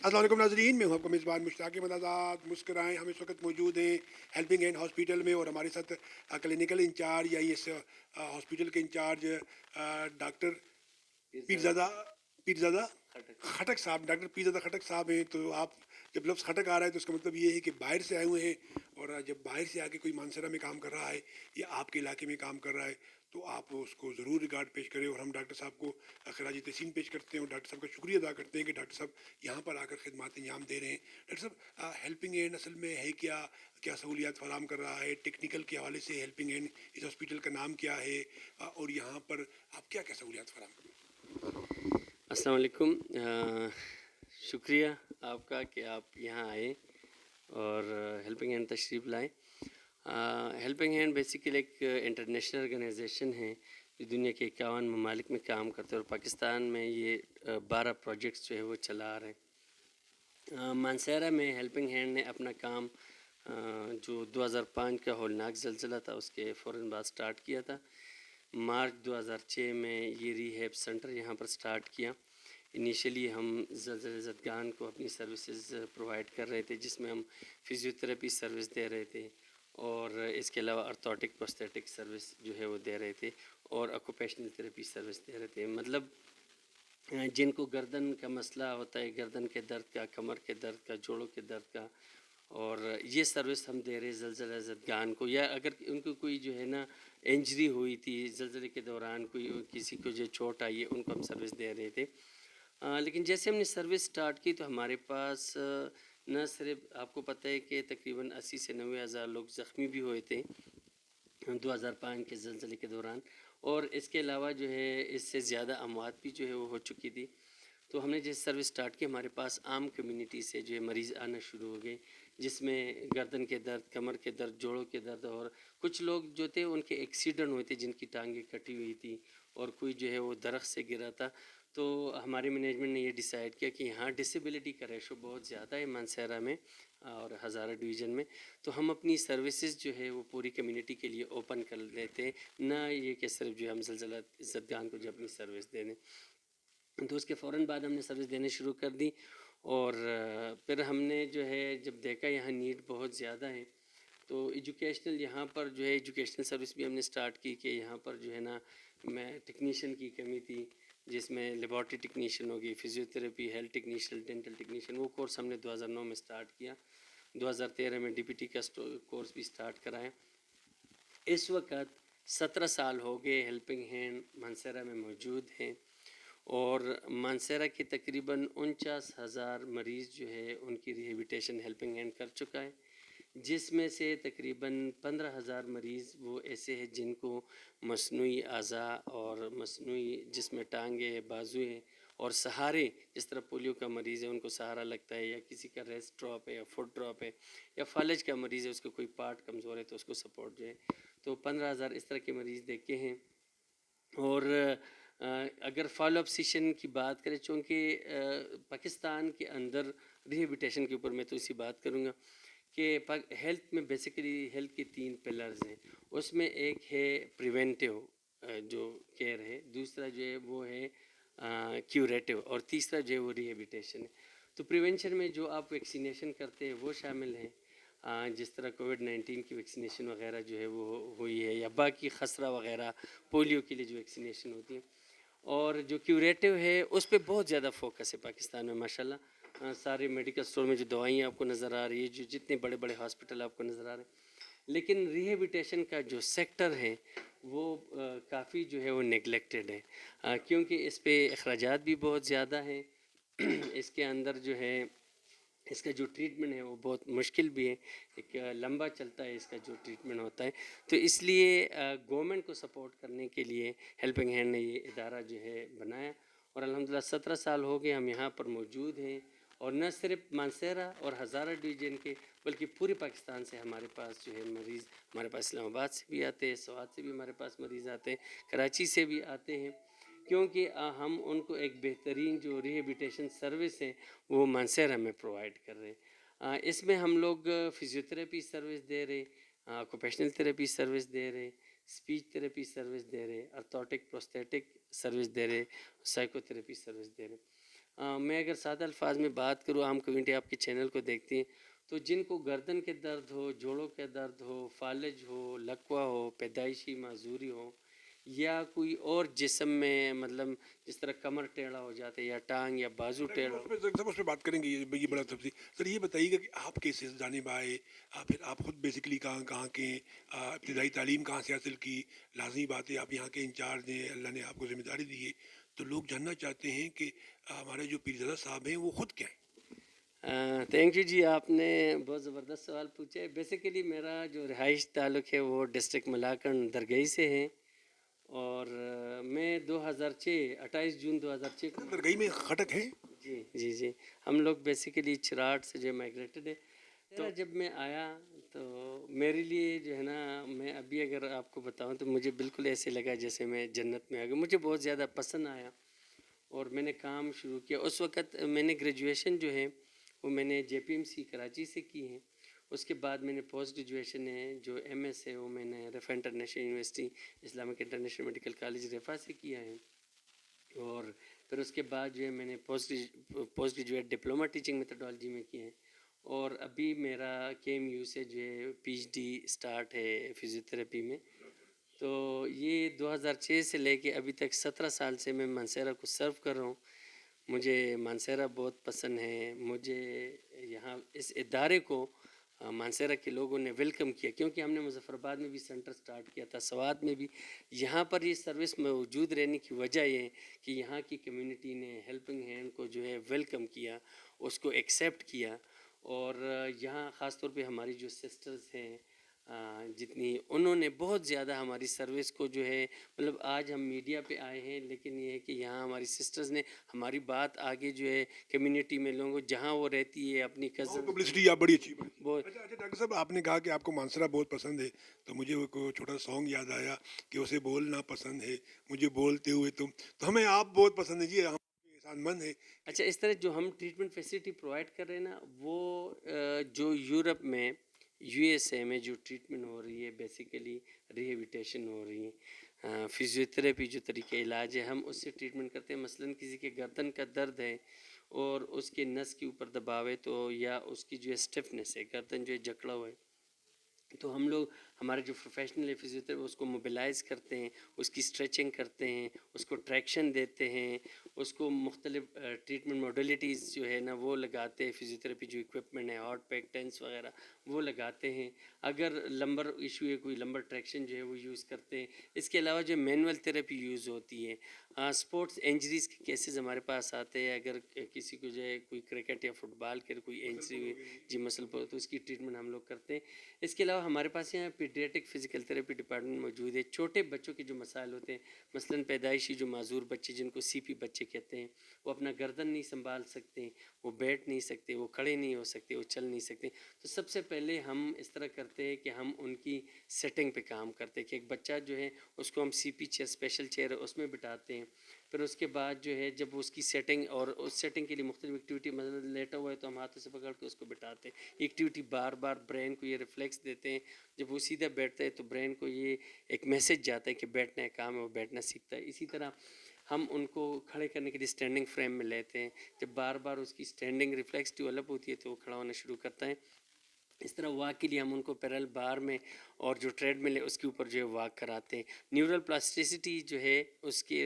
अस्सलाम वालेकुम नाज़रीन, मैं हूं आपका मेज़बान मुश्ताक अहमद आज़ाद। मुस्कुराएं, हम इस वक्त मौजूद हैं हेल्पिंग हैंड हॉस्पिटल में और हमारे साथ क्लिनिकल इंचार्ज या इस हॉस्पिटल के इंचार्ज डॉक्टर पीरज़ादा पीरज़ादा खटक साहब, डॉक्टर पीरज़ादा खटक साहब हैं। तो आप जब लफ्ज़ खटक आ रहा है तो इसका मतलब ये है कि बाहर से आए हुए हैं, और जब बाहर से आके कोई मानसरा में काम कर रहा है या आपके इलाके में काम कर रहा है तो आप उसको ज़रूर रिगार्ड पेश करें। और हम डॉक्टर साहब को खराज तहसीन पेश करते हैं और डॉक्टर साहब का शुक्रिया अदा करते हैं कि डॉक्टर साहब यहाँ पर आकर खिदमत अंजाम दे रहे हैं। डॉक्टर साहब, हेल्पिंग हैंड असल में है क्या, क्या सहूलियात फराम कर रहा है? टेक्निकल के हवाले से हेल्पिंग हैंड इस हॉस्पिटल का नाम क्या है, और यहाँ पर आप क्या क्या सहूलियात फराम कर रहे हैं? अस्सलाम वालेकुम। शुक्रिया आपका कि आप यहाँ आए और हेल्पिंग हैंड तशरीफ़ लाए। हेल्पिंग हैंड बेसिकली एक इंटरनेशनल ऑर्गेनाइजेशन है जो दुनिया के 51 ममालिक में काम करते हैं और पाकिस्तान में ये 12 प्रोजेक्ट्स जो है वो चला रहे हैं। मानसेरा में हेल्पिंग हैंड ने अपना काम जो 2005 का होलनाक ज़लज़ला था उसके फ़ौरन बाद स्टार्ट किया था। मार्च 2006 में ये रीहैब सेंटर यहाँ पर स्टार्ट किया। इनिशियली हम ज़दगान को अपनी सर्विसेज प्रोवाइड कर रहे थे, जिसमें हम फ़िज़ियोथेरेपी सर्विस दे रहे थे और इसके अलावा ऑर्थोटिक प्रोस्थेटिक सर्विस जो है वो दे रहे थे और ऑक्यूपेशनल थेरेपी सर्विस दे रहे थे। मतलब जिनको गर्दन का मसला होता है, गर्दन के दर्द का, कमर के दर्द का, जोड़ों के दर्द का, और ये सर्विस हम दे रहे ज़लज़ला ज़दगान को, या अगर उनको कोई जो है ना इंजरी हुई थी ज़लज़ले के दौरान, कोई किसी को जो चोट आई है, उनको हम सर्विस दे रहे थे। लेकिन जैसे हमने सर्विस स्टार्ट की तो हमारे पास न सिर्फ, आपको पता है कि तकरीबन 80 से 90 हज़ार लोग ज़ख्मी भी हुए थे 2005 के ज़लज़ले के दौरान, और इसके अलावा जो है इससे ज़्यादा अमवात भी जो है वो हो चुकी थी। तो हमने जैसे सर्विस स्टार्ट की, हमारे पास आम कम्युनिटी से जो है मरीज़ आना शुरू हो गए, जिसमें गर्दन के दर्द, कमर के दर्द, जोड़ों के दर्द, और कुछ लोग जो थे उनके एक्सीडेंट हुए थे जिनकी टांगें कटी हुई थी, और कोई जो है वो दरख्त से गिरा था। तो हमारे मैनेजमेंट ने ये डिसाइड किया कि यहाँ डिसेबिलिटी का रेशो बहुत ज़्यादा है मानसेरा में और हज़ारा डिवीज़न में, तो हम अपनी सर्विसेज जो है वो पूरी कम्युनिटी के लिए ओपन कर लेते हैं, ना ये कि सिर्फ जो हम ज़लज़ला ज़दगान को जो अपनी सर्विस दे दें। तो उसके फ़ौरन बाद हमने सर्विस देने शुरू कर दी, और फिर हमने जो है जब देखा यहाँ नीड बहुत ज़्यादा है, तो एजुकेशनल यहाँ पर जो है एजुकेशनल सर्विस भी हमने स्टार्ट की कि यहाँ पर जो है ना मैं टेक्नीशियन की कमी थी, जिसमें लेबॉर्ट्री टेक्नीशियन होगी, physiotherapy, health technician, dental technician, वो कोर्स हमने 2009 में स्टार्ट किया। 2013 में डीपीटी का कोर्स भी स्टार्ट कराया। इस वक्त 17 साल हो गए हेल्पिंग हैंड मानसेरा में मौजूद हैं, और मानसेरा के तकरीबन 49,000 मरीज़ जो है उनकी रिहेबिटेशन हेल्पिंग हैंड कर चुका है, जिसमें से तकरीबन 15,000 मरीज़ वो ऐसे हैं जिनको मसनूई अज़ा और मसनूई जिसमें टांगे, बाजू हैं और सहारे, जिस तरह पोलियो का मरीज़ है उनको सहारा लगता है, या किसी का रेस्ट ड्रॉप है या फुट ड्रॉप है, या फालज का मरीज़ है उसको कोई पार्ट कमज़ोर है तो उसको सपोर्ट जो है, तो 15,000 इस तरह के मरीज़ देखे हैं। और अगर फॉलोअप सेशन की बात करें, चूँकि पाकिस्तान के अंदर रिहेबिटेशन के ऊपर मैं तो इसी बात करूँगा कि हेल्थ में बेसिकली हेल्थ के 3 पिलर्स हैं। उसमें एक है प्रिवेंटिव जो केयर है, दूसरा जो है वो है क्यूरेटिव, और तीसरा जो है वो रिहेबिटेशन है। तो प्रिवेंशन में जो आप वैक्सीनेशन करते हैं वो शामिल हैं, जिस तरह कोविड-19 की वैक्सीनेशन वगैरह जो है वो हुई है, या बाकी खसरा वगैरह पोलियो के लिए जो वैक्सीनेशन होती है। और जो क्यूरेटिव है उस पर बहुत ज़्यादा फोकस है पाकिस्तान में माशाल्लाह। सारे मेडिकल स्टोर में जो दवाइयाँ आपको नज़र आ रही है, जो जितने बड़े बड़े हॉस्पिटल आपको नज़र आ रहे हैं, लेकिन रिहेबिटेशन का जो सेक्टर है वो काफ़ी जो है वो नेगलेक्टेड है, क्योंकि इस पे अखराजात भी बहुत ज़्यादा हैं। इसके अंदर जो है इसका जो ट्रीटमेंट है वो बहुत मुश्किल भी है, एक लंबा चलता है इसका जो ट्रीटमेंट होता है। तो इसलिए गवर्नमेंट को सपोर्ट करने के लिए हेल्पिंग हैंड ने ये इदारा जो है बनाया, और अल्हम्दुलिल्लाह 17 साल हो गए हम यहाँ पर मौजूद हैं, और न सिर्फ मानसेरा और हज़ारा डिवीज़न के बल्कि पूरे पाकिस्तान से हमारे पास जो है मरीज़, हमारे पास इस्लामाबाद से भी आते हैं, स्वात से भी हमारे पास मरीज़ आते हैं, कराची से भी आते हैं, क्योंकि हम उनको एक बेहतरीन जो रिहेबिटेशन सर्विस है वो मानसेरा में प्रोवाइड कर रहे हैं। इसमें हम लोग फ़िज़ियोथेरेपी सर्विस दे रहे, ऑक्यूपेशनल थेरेपी सर्विस दे रहे, स्पीच थेरेपी सर्विस दे रहे, ऑर्थोटिक प्रोस्थेटिक सर्विस दे रहे, साइकोथेरेपी सर्विस दे रहे। मैं अगर सादा अल्फाज में बात करूँ, आम कम्युनिटी आपके चैनल को देखती है, तो जिनको गर्दन के दर्द हो, जोड़ों के दर्द हो, फालज हो, लकवा हो, पैदाइशी माजूरी हो, या कोई और जिस्म में मतलब जिस तरह कमर टेढ़ा हो जाता है या टांग या बाजू टेढ़ा हो। उस पर बात करेंगे, ये बड़ा सबसे सर ये बताइएगा कि आप कैसे इस जानिब आए, फिर आप खुद बेसिकली कहाँ कहाँ के इब्तदाई तालीम कहाँ से हासिल की। लाजमी बात है आप यहाँ के इंचार्ज हैं, अल्लाह ने आपको जिम्मेदारी दी है, तो लोग जानना चाहते हैं कि हमारे जो पीरज़ादा साहब हैं वो खुद क्या है। थैंक यू जी, आपने बहुत ज़बरदस्त सवाल पूछा है। बेसिकली मेरा जो रिहाइश ताल्लुक़ है वो डिस्ट्रिक्ट मलाकन दरगई से है, और मैं 2006 28 जून 2006 को दरगई में खटक है। जी जी जी, हम लोग बेसिकली चिराट से जो माइग्रेटेड है। तो जब मैं आया तो मेरे लिए जो है ना, मैं अभी अगर आपको बताऊं तो मुझे बिल्कुल ऐसे लगा जैसे मैं जन्नत में आ गया। मुझे बहुत ज़्यादा पसंद आया और मैंने काम शुरू किया। उस वक़्त मैंने ग्रेजुएशन जो है वो मैंने JPMC कराची से की है। उसके बाद मैंने पोस्ट ग्रेजुएशन है जो MS है वो मैंने Riphah international university Islamic international medical college Riphah से किया है। और फिर उसके बाद जो है मैंने post graduate diploma teaching methodology में किया है। और अभी मेरा KMU से जो है PhD स्टार्ट है फिज़ियोथेरेपी में। तो ये 2006 से लेके अभी तक 17 साल से मैं मानसेरा को सर्व कर रहा हूँ। मुझे मानसेरा बहुत पसंद है। मुझे यहाँ इस इदारे को मानसेरा के लोगों ने वेलकम किया, क्योंकि हमने मुजफ्फराबाद में भी सेंटर स्टार्ट किया था, सवात में भी। यहाँ पर ये सर्विस मौजूद रहने की वजह ये है कि यहाँ की कम्युनिटी ने हेल्पिंग हैंड को जो है वेलकम किया, उसको एक्सेप्ट किया। और यहाँ ख़ास तौर पे हमारी जो सिस्टर्स हैं जितनी, उन्होंने बहुत ज़्यादा हमारी सर्विस को जो है, मतलब आज हम मीडिया पे आए हैं लेकिन ये है कि यहाँ हमारी सिस्टर्स ने हमारी बात आगे जो है कम्युनिटी में लोगों जहाँ वो रहती है अपनी कज़न पब्लिसिटी आप बड़ी अच्छी बहुत। अच्छा अच्छा डॉक्टर साहब, आपने कहा कि आपको मानसरा बहुत पसंद है, तो मुझे वो को छोटा सॉन्ग याद आया कि उसे बोलना पसंद है मुझे बोलते हुए तुम, तो हमें आप बहुत पसंद है जी, हम एहसानमंद है। अच्छा, इस तरह जो हम ट्रीटमेंट फैसिलिटी प्रोवाइड कर रहे हैं ना, वो जो यूरोप में USA में जो ट्रीटमेंट हो रही है, बेसिकली रिहेबिलिटेशन हो रही है, फिजियोथेरेपी जो तरीके इलाज है, हम उससे ट्रीटमेंट करते हैं। मसलन किसी के गर्दन का दर्द है और उसके नस के ऊपर दबाव है, तो या उसकी जो है स्टिफनेस है, गर्दन जो है जकड़ा हुआ है, तो हम लोग हमारे जो प्रोफेशनल है फिजियोथेरेपी उसको मोबिलाइज़ करते हैं, उसकी स्ट्रेचिंग करते हैं, उसको ट्रैक्शन देते हैं, उसको मुख्तलिफ ट्रीटमेंट मॉडलिटीज़ जो है ना वो लगाते हैं। फिजियोथेरेपी जो इक्विपमेंट है, हॉट पैक, टेंस वगैरह वो लगाते हैं। अगर लंबर इशू है, कोई लंबर ट्रैक्शन जो है वो यूज़ करते हैं। इसके अलावा जो मैनुअल थेरेपी यूज़ होती है, स्पोर्ट्स इंजरीज़ के केसेस हमारे पास आते हैं। अगर किसी को जो है कोई क्रिकेट या फुटबॉल के कोई इंजरी हुई जी, मसल पर, तो उसकी ट्रीटमेंट हम लोग करते हैं। इसके अलावा हमारे पास यहाँ पीडियाट्रिक फिजिकल थेरेपी डिपार्टमेंट मौजूद है। छोटे बच्चों के जो मसाइल होते हैं, मसलन पैदाइशी जो माजूर बच्चे जिनको CP बच्चे कहते हैं, वो अपना गर्दन नहीं संभाल सकते, वो बैठ नहीं सकते, वो खड़े नहीं हो सकते, वो चल नहीं सकते, तो सबसे पहले हम इस तरह करते हैं कि हम उनकी सेटिंग पे काम करते हैं कि एक बच्चा जो है उसको हम CP चेयर, स्पेशल चेयर है उसमें बिठाते हैं। फिर उसके बाद जो है जब उसकी सेटिंग, और उस सेटिंग के लिए मुख्तलिफ एक्टिविटी, मतलब लेटा हुआ है तो हम हाथों से पकड़ के उसको बिठाते हैं। एक्टिविटी बार बार ब्रेन को ये रिफ्लेक्स देते हैं। जब वो सीधा बैठता है तो ब्रेन को ये एक मैसेज जाता है कि बैठना है, काम है, वो बैठना सीखता है। इसी तरह हम उनको खड़े करने के लिए स्टैंडिंग फ्रेम में लेते हैं। जब बार बार उसकी स्टैंडिंग रिफ्लेक्स डेवलप होती है तो वो खड़ा होना शुरू करता है। इस तरह वॉक के लिए हम उनको पैरेलल बार में और जो ट्रेडमिल है उसके ऊपर जो है वॉक कराते हैं। न्यूरल प्लास्टिसिटी जो है उसके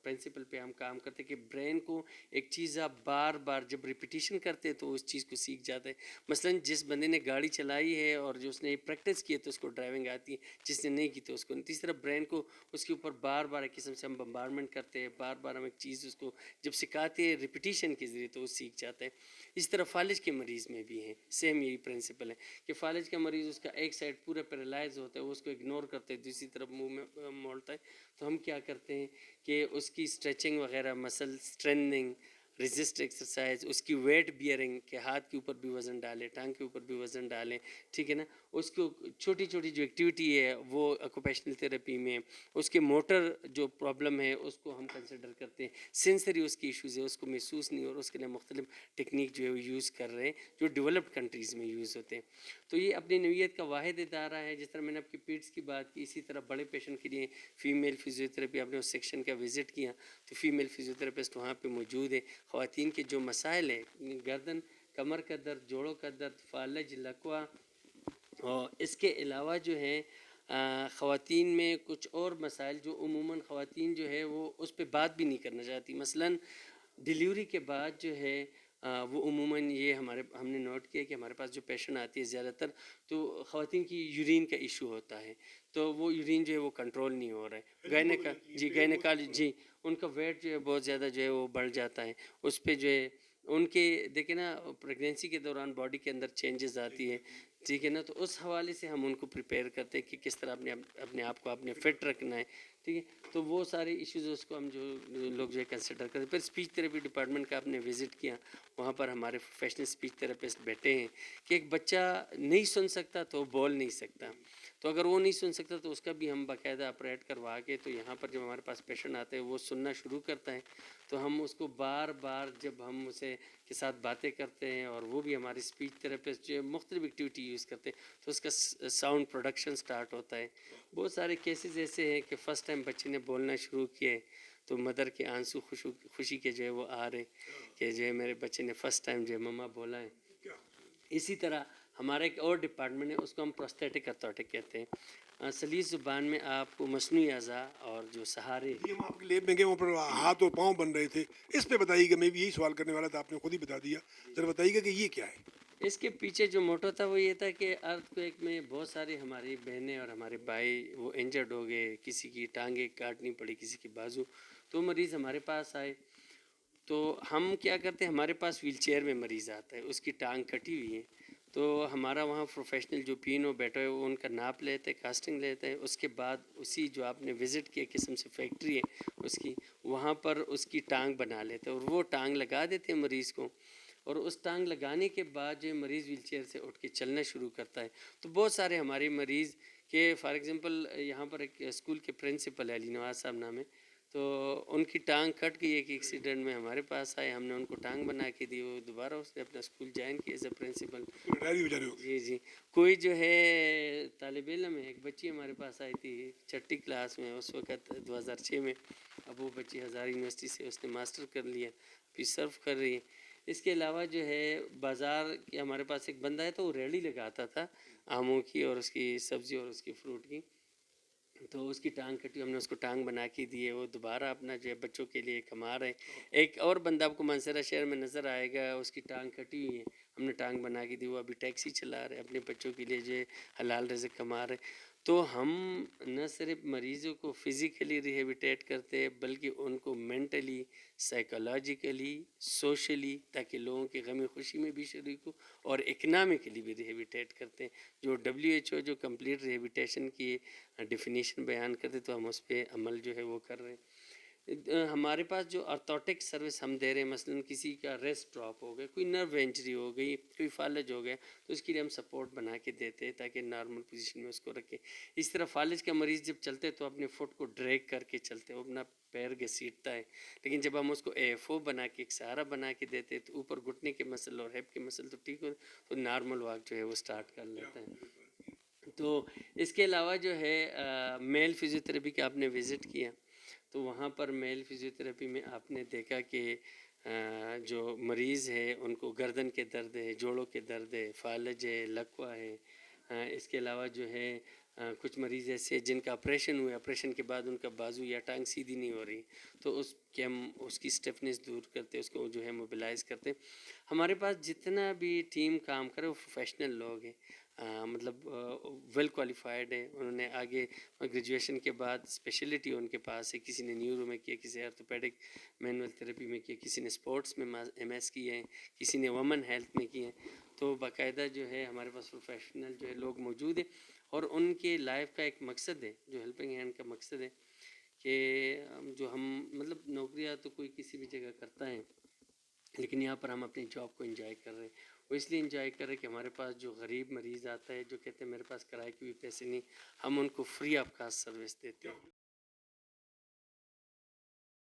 प्रिंसिपल पे हम काम करते हैं कि ब्रेन को एक चीज़ आप बार बार जब रिपीटिशन करते हैं तो उस चीज़ को सीख जाता है। मसलन जिस बंदे ने गाड़ी चलाई है और जो उसने प्रैक्टिस की है तो उसको ड्राइविंग आती है, जिसने नहीं की तो उसको नहीं। तीसरा ब्रेन को उसके ऊपर बार बार एक किस्म से हम बम्बारमेंट करते हैं, बार बार हम एक चीज़ उसको जब सिखाते हैं रिपीटिशन के ज़रिए तो वो सीख जाता है। इस तरह फालिज के मरीज़ में भी है सेम यही प्रिंसिपल है कि फालिज का मरीज़ उसका एक साइड पूरा पैरालाइज होता है, वो उसको इग्नोर करते हैं, दूसरी तरफ मुंह में मोड़ता है। तो हम क्या करते हैं कि उसकी स्ट्रेचिंग वगैरह, मसल स्ट्रेंथनिंग, रेजिस्ट एक्सरसाइज, उसकी वेट बियरिंग के हाथ के ऊपर भी वज़न डालें, टांग के ऊपर भी वज़न डालें, ठीक है ना। उसको छोटी छोटी जो एक्टिविटी है वो ऑक्यूपेशनल थेरेपी में, उसके मोटर जो प्रॉब्लम है उसको हम कंसिडर करते हैं। सेंसरी उसकी इश्यूज़ है उसको महसूस नहीं, और उसके लिए मुख्तलिफ टेक्निक जो है वो यूज़ कर रहे हैं जो डेवलप्ड कंट्रीज़ में यूज़ होते हैं। तो ये अपनी नौइयत का वाहिद इदारा है। जिस तरह मैंने आपकी पीड्स की बात की, इसी तरह बड़े पेशेंट के लिए फ़ीमेल फिजियोथेरेपी, आपने उस सेक्शन का विज़िट किया तो फ़ीमेल फिजियोथेरेपिस्ट वहाँ पे मौजूद है। خواتین کے جو مسائل ہیں، گردن کمر کا درد، جوڑوں کا درد، فالج، لکوہ، اور اس کے علاوہ جو ہے خواتین میں کچھ اور مسائل جو عموماً خواتین جو ہے وہ اس پہ بات بھی نہیں کرنا چاہتی. مثلاً ڈیلیوری کے بعد جو ہے وہ عموماً یہ ہم نے نوٹ کیا کہ ہمارے پاس جو پیشنٹ آتی ہے زیادہ تر تو خواتین کی یورین کا ایشو ہوتا ہے، تو وہ یورین جو ہے وہ کنٹرول نہیں ہو رہا ہے. گائنیکالوجی ان کا ویٹ جو ہے بہت زیادہ جو ہے وہ بڑھ جاتا ہے. اس پہ جو ہے ان کے دیکھیں نا پریگنینسی کے دوران باڈی کے اندر چینجز آتی ہے، ٹھیک ہے نا. تو اس حوالے سے ہم ان کو پریپیئر کرتے ہیں کہ کس طرح اپنے آپ کو آپ نے فٹ رکھنا ہے، ٹھیک ہے. تو وہ سارے ایشوز اس کو ہم جو لوگ جو ہے کنسیڈر کرتے ہیں. پھر اسپیچ تھراپی ڈپارٹمنٹ کا آپ نے وزٹ کیا، وہاں پر ہمارے پروفیشنل اسپیچ تھراپسٹ بیٹھے ہیں کہ ایک بچہ نہیں سن سکتا تو بول نہیں سکتا، تو اگر وہ نہیں سن سکتا تو اس کا بھی ہم باقاعدہ آپریٹ کروا کے، تو یہاں پر جب ہمارے پاس پیشنٹ آتے ہیں وہ سننا شروع کرتا ہے تو ہم اس کو بار بار جب ہم اسے کے ساتھ باتیں کرتے ہیں اور وہ بھی ہماری اسپیچ تھراپسٹ جو مختلف ایکٹیویٹی یوز کرتے ہیں تو اس کا ساؤنڈ پروڈکشن سٹارٹ ہوتا ہے. بہت سارے کیسز ایسے ہیں کہ فرسٹ ٹائم بچے نے بولنا شروع کیے تو مدر کے آنسو خوشی کے جو ہے وہ آ رہے کہ جو ہے میرے بچے نے فرسٹ ٹائم جو ہے مما بولا ہے. اسی طرح ہمارا ایک اور ڈپارٹمنٹ ہے، اس کو ہم پروستھیٹک اتھورٹک کہتے ہیں. سلیس زبان میں آپ کو مصنوعی اعضاء اور جو سہارے. ہم آپ کے لیب میں گئے وہاں پر ہاتھ اور پاؤں بن رہے تھے، اس پہ بتائیے گا. میں بھی یہی سوال کرنے والا تھا، آپ نے خود ہی بتا دیا. ذرا بتائیے گا کہ یہ کیا ہے. اس کے پیچھے جو موٹو تھا وہ یہ تھا کہ ارتھ کویک میں بہت ساری ہماری بہنیں اور ہمارے بھائی وہ انجرڈ ہو گئے، کسی کی ٹانگیں کاٹنی پڑی، کسی کی بازو. تو مریض ہمارے پاس آئے تو ہم کیا کرتے ہیں، ہمارے پاس ویل چیئر میں مریض آتا ہے، اس کی ٹانگ کٹی ہوئی ہے، تو ہمارا وہاں پروفیشنل جو پینو بیٹھے ہوئے وہ ان کا ناپ لیتے، کاسٹنگ لیتے ہیں. اس کے بعد اسی جو آپ نے وزٹ کیا قسم سے فیکٹری ہے اس کی، وہاں پر اس کی ٹانگ بنا لیتے اور وہ ٹانگ لگا دیتے ہیں مریض کو. اور اس ٹانگ لگانے کے بعد جو مریض ویل چیئر سے اٹھ کے چلنا شروع کرتا ہے. تو بہت سارے ہمارے مریض کہ فار ایگزامپل یہاں پر ایک اسکول کے پرنسپل ہے علی نواز صاحب نام ہے، تو ان کی ٹانگ کٹ گئی ایک ایکسیڈنٹ میں، ہمارے پاس آئے، ہم نے ان کو ٹانگ بنا کے دی، وہ دوبارہ اس نے اپنا اسکول جوائن کیا ایز اے پرنسپل. ڈائری ہو جا رہے ہو. جی جی. کوئی جو ہے طالب علم ہے، ایک بچی ہمارے پاس آئی تھی 6ٹھی کلاس میں اس وقت 2006 میں، اب وہ بچی ہزار یونیورسٹی سے اس نے ماسٹر کر لیا، پھر سرو کر رہی ہے. اس کے علاوہ جو ہے بازار کے ہمارے پاس ایک بندہ ہے تو وہ ریڑھی لگاتا تھا آموں کی اور اس کی سبزی اور اس کی فروٹ کی، تو اس کی ٹانگ کٹی، ہم نے اس کو ٹانگ بنا کے دی ہے، وہ دوبارہ اپنا جو ہے بچوں کے لیے کما رہے ہیں. ایک اور بندہ آپ کو مانسہرہ شہر میں نظر آئے گا، اس کی ٹانگ کٹی ہوئی ہے، ہم نے ٹانگ بنا کے دی، وہ ابھی ٹیکسی چلا رہے ہیں، اپنے بچوں کے لیے جو ہے حلال رزق کما رہے ہیں. تو ہم نہ صرف مریضوں کو فزیکلی ریہیبیٹیٹ کرتے ہیں بلکہ ان کو مینٹلی، سائیکولوجیکلی، سوشلی، تاکہ لوگوں کی غم خوشی میں بھی شریک ہو، اور اکنامکلی بھی ریہیبیٹیٹ کرتے ہیں. جو WHO جو کمپلیٹ ریہیبیٹیشن کی ڈیفینیشن بیان کرتے تو ہم اس پہ عمل جو ہے وہ کر رہے ہیں. ہمارے پاس جو آرتھوٹک سروس ہم دے رہے ہیں، مثلا کسی کا ریسٹ ڈراپ ہو گیا، کوئی نرو انجری ہو گئی، کوئی فالج ہو گیا، تو اس کے لیے ہم سپورٹ بنا کے دیتے ہیں تاکہ نارمل پوزیشن میں اس کو رکھیں. اس طرح فالج کا مریض جب چلتے تو اپنے فٹ کو ڈریگ کر کے چلتے، وہ اپنا پیر گھسیٹتا ہے، لیکن جب ہم اس کو AFO بنا کے ایک سہارا بنا کے دیتے تو اوپر گھٹنے کے مسل اور ہیپ کے مسل تو ٹھیک ہو تو نارمل واک جو ہے وہ سٹارٹ کر لیتا ہے. تو اس کے علاوہ جو ہے میل فزیوتھراپی کا آپ نے وزٹ کیا تو وہاں پر میل فزیوتھراپی میں آپ نے دیکھا کہ جو مریض ہے ان کو گردن کے درد ہے، جوڑوں کے درد ہے، فالج ہے، لکوہ ہے. اس کے علاوہ جو ہے کچھ مریض ایسے جن کا آپریشن ہوئے، آپریشن کے بعد ان کا بازو یا ٹانگ سیدھی نہیں ہو رہی، تو اس کے ہم اس کی اسٹیفنس دور کرتے، اس کو جو ہے موبیلائز کرتے. ہمارے پاس جتنا بھی ٹیم کام کرے وہ پروفیشنل لوگ ہیں، مطلب ویل کوالیفائڈ ہیں. انہوں نے آگے گریجویشن کے بعد اسپیشلٹی ان کے پاس ہے، کسی نے نیورو میں کیا، کسی آرتھوپیڈک مینول تھراپی میں کیا، کسی نے اسپورٹس میں MS کیے ہیں، کسی نے وومن ہیلتھ میں کیے ہیں. تو باقاعدہ جو ہے ہمارے پاس پروفیشنل جو ہے لوگ موجود ہیں، اور ان کے لائف کا ایک مقصد ہے، جو ہیلپنگ ہینڈ کا مقصد ہے کہ جو ہم مطلب نوکریاں تو کوئی کسی بھی جگہ کرتا ہے، لیکن یہاں پر ہم اپنی جاب کو انجوائے کر رہے ہیں. وہ اس لیے انجوائے کر رہے ہیں کہ ہمارے پاس جو غریب مریض آتا ہے جو کہتے ہیں میرے پاس کرائے کے بھی پیسے نہیں، ہم ان کو فری آف کاسٹ سروس دیتے ہیں.